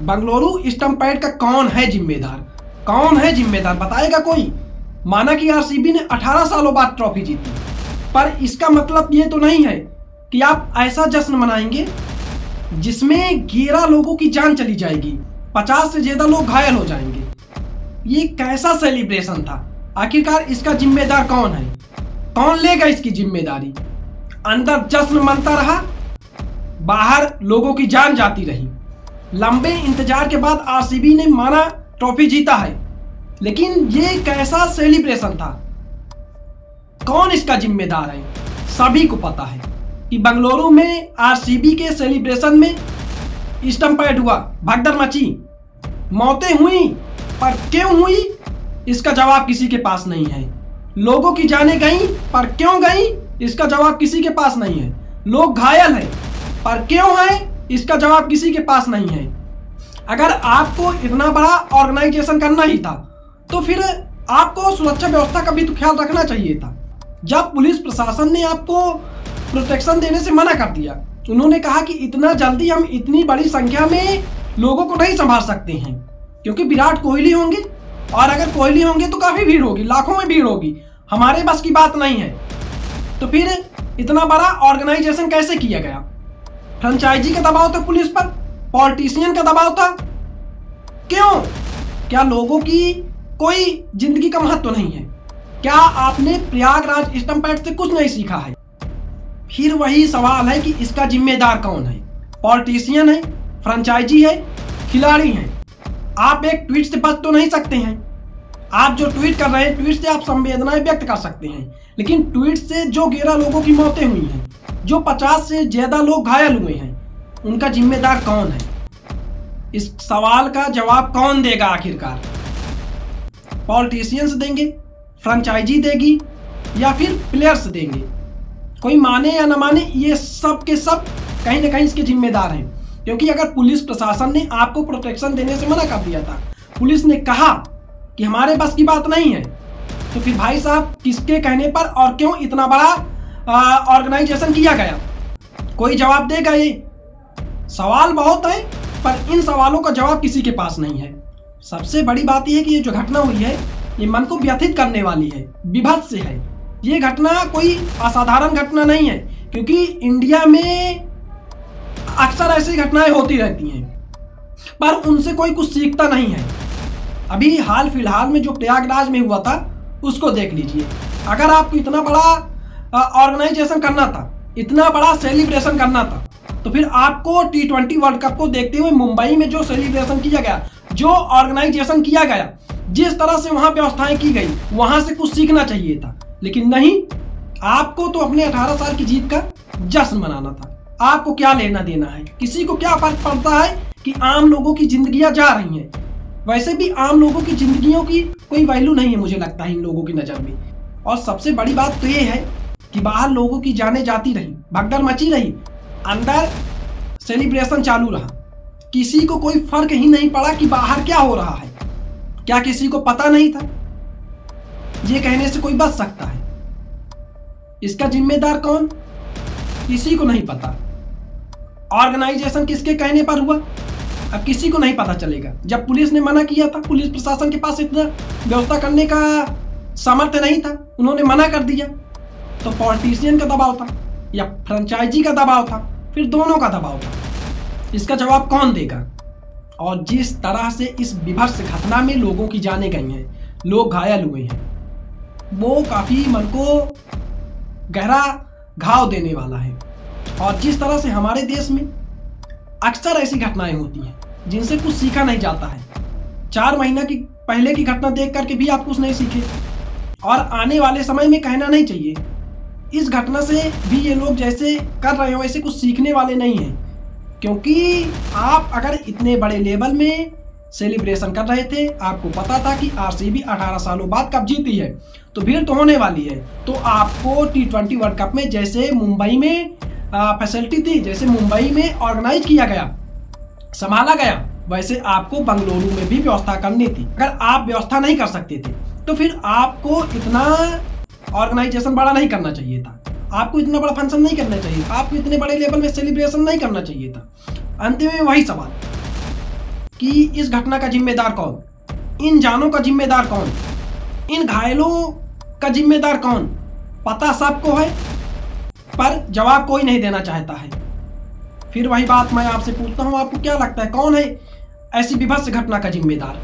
बंगलुरु स्टंपेड का कौन है जिम्मेदार? कौन है जिम्मेदार बताएगा कोई? माना कि आरसीबी ने 18 सालों बाद ट्रॉफी जीती, पर इसका मतलब ये तो नहीं है कि आप ऐसा जश्न मनाएंगे जिसमें 11 लोगों की जान चली जाएगी, 50 से ज्यादा लोग घायल हो जाएंगे। ये कैसा सेलिब्रेशन था? आखिरकार इसका जिम्मेदार कौन है? कौन लेगा इसकी जिम्मेदारी? अंदर जश्न मनता रहा, बाहर लोगों की जान जाती रही। लंबे इंतजार के बाद आरसीबी ने माना ट्रॉफी जीता है, लेकिन ये कैसा सेलिब्रेशन था? कौन इसका जिम्मेदार है? सभी को पता है कि बंगलुरु में आरसीबी के सेलिब्रेशन में स्टंपेड हुआ, भगदड़ मची, मौतें हुई, पर क्यों हुई इसका जवाब किसी के पास नहीं है। लोगों की जानें गई, पर क्यों गई इसका जवाब किसी के पास नहीं है। लोग घायल हैं, पर क्यों है इसका जवाब किसी के पास नहीं है। अगर आपको इतना बड़ा ऑर्गेनाइजेशन करना ही था तो फिर आपको सुरक्षा व्यवस्था का भी तो ख्याल रखना चाहिए था। जब पुलिस प्रशासन ने आपको प्रोटेक्शन देने से मना कर दिया, उन्होंने कहा कि इतना जल्दी हम इतनी बड़ी संख्या में लोगों को नहीं संभाल सकते हैं, क्योंकि विराट कोहली होंगे, और अगर कोहली होंगे तो काफी भीड़ होगी, लाखों में भीड़ होगी, हमारे बस की बात नहीं है। तो फिर इतना बड़ा ऑर्गेनाइजेशन कैसे किया गया? फ्रेंचाइजी का दबाव था पुलिस पर, पॉलिटिशियन का दबाव था। क्यों? क्या लोगों की कोई जिंदगी का महत्व नहीं है? क्या आपने प्रयागराज स्टंपेड से कुछ नहीं सीखा है? फिर वही सवाल है कि इसका जिम्मेदार कौन है? पॉलिटिशियन है, फ्रेंचाइजी है, खिलाड़ी हैं। आप एक ट्वीट से बच तो नहीं सकते हैं। आप जो ट्वीट कर रहे हैं, ट्वीट से आप संवेदनाएं व्यक्त कर सकते हैं, लेकिन ट्वीट से जो 11 लोगों की मौतें हुई हैं, जो 50 से ज्यादा लोग घायल हुए हैं, उनका जिम्मेदार कौन है? इस सवाल का जवाब कौन देगा आखिरकार? पॉलिटिशियंस देंगे, फ्रेंचाइजी देगी, या फिर प्लेयर्स देंगे? कोई माने या न माने, ये सब के सब कहीं ना कहीं इसके जिम्मेदार हैं। क्योंकि अगर पुलिस प्रशासन ने आपको प्रोटेक्शन देने से मना कर दिया था, पुलिस ने कहा कि हमारे बस की बात नहीं है, तो फिर भाई साहब किसके कहने पर और क्यों इतना बड़ा ऑर्गेनाइजेशन किया गया? कोई जवाब देगा? ये सवाल बहुत है, पर इन सवालों का जवाब किसी के पास नहीं है। सबसे बड़ी बात यह है कि ये जो घटना हुई है, ये मन को व्यथित करने वाली है, विभत्स है। ये घटना कोई असाधारण घटना नहीं है, क्योंकि इंडिया में अक्सर ऐसी घटनाएं होती रहती हैं, पर उनसे कोई कुछ सीखता नहीं है। अभी हाल फिलहाल में जो प्रयागराज में हुआ था, उसको देख लीजिए। अगर आपको इतना बड़ा ऑर्गेनाइजेशन करना था, इतना बड़ा सेलिब्रेशन करना था, तो फिर आपको T20 वर्ल्ड कप को देखते हुए मुंबई में जो सेलिब्रेशन किया गया, जो ऑर्गेनाइजेशन किया गया, जिस तरह से वहां व्यवस्थाएं की गई, वहां से कुछ सीखना चाहिए था। लेकिन नहीं, आपको तो अपने 18 साल की जीत का जश्न मनाना था। आपको क्या लेना देना है? किसी को क्या फर्क पड़ता है कि आम लोगों की जिंदगियां जा रही हैं? वैसे भी आम लोगों की जिंदगियों की कोई वैल्यू नहीं है, मुझे लगता है इन लोगों की नज़र में। और सबसे बड़ी बात तो ये है कि बाहर लोगों की जानें जाती रही, भगदड़ मची रही, अंदर सेलिब्रेशन चालू रहा। किसी को कोई फर्क ही नहीं पड़ा कि बाहर क्या हो रहा है। क्या किसी को पता नहीं था? ये कहने से कोई बच सकता है? इसका जिम्मेदार कौन? किसी को नहीं पता। ऑर्गेनाइजेशन किसके कहने पर हुआ, अब किसी को नहीं पता चलेगा। जब पुलिस ने मना किया था, पुलिस प्रशासन के पास इतना व्यवस्था करने का सामर्थ्य नहीं था, उन्होंने मना कर दिया, तो पॉलिटिशियन का दबाव था या फ्रेंचाइजी का दबाव था, फिर दोनों का दबाव था। इसका जवाब कौन देगा? और जिस तरह से इस विभत्स घटना में लोगों की जानें गई हैं, लोग घायल हुए हैं, वो काफी मन को गहरा घाव देने वाला है। और जिस तरह से हमारे देश में अक्सर ऐसी घटनाएं होती हैं जिनसे कुछ सीखा नहीं जाता है। 4 महीना की पहले की घटना देख करके भी आप कुछ नहीं सीखे, और आने वाले समय में कहना नहीं चाहिए। इस घटना से भी ये लोग जैसे कर रहे हो, ऐसे कुछ सीखने वाले नहीं हैं। क्योंकि आप अगर इतने बड़े लेवल में सेलिब्रेशन कर रहे थे, आपको पता था कि आरसीबी 18 सालों बाद कप जीती है, तो भीड़ तो होने वाली है, तो आपको T20 वर्ल्ड कप में जैसे मुंबई में फैसिलिटी थी, जैसे मुंबई में ऑर्गेनाइज किया गया, संभाला गया, वैसे आपको बंगलुरु में भी व्यवस्था करनी थी। अगर आप व्यवस्था नहीं कर सकते थे, तो फिर आपको इतना ऑर्गेनाइजेशन बड़ा नहीं करना चाहिए था, आपको इतना बड़ा फंक्शन नहीं करना चाहिए था, आपको इतने बड़े लेवल में सेलिब्रेशन नहीं करना चाहिए था। अंत में वही सवाल, कि इस घटना का जिम्मेदार कौन, इन जानों का जिम्मेदार कौन, इन घायलों का जिम्मेदार कौन, पता सबको है पर जवाब कोई नहीं देना चाहता है। फिर वही बात मैं आपसे पूछता हूँ, आपको क्या लगता है कौन है ऐसी विभत्स घटना का जिम्मेदार?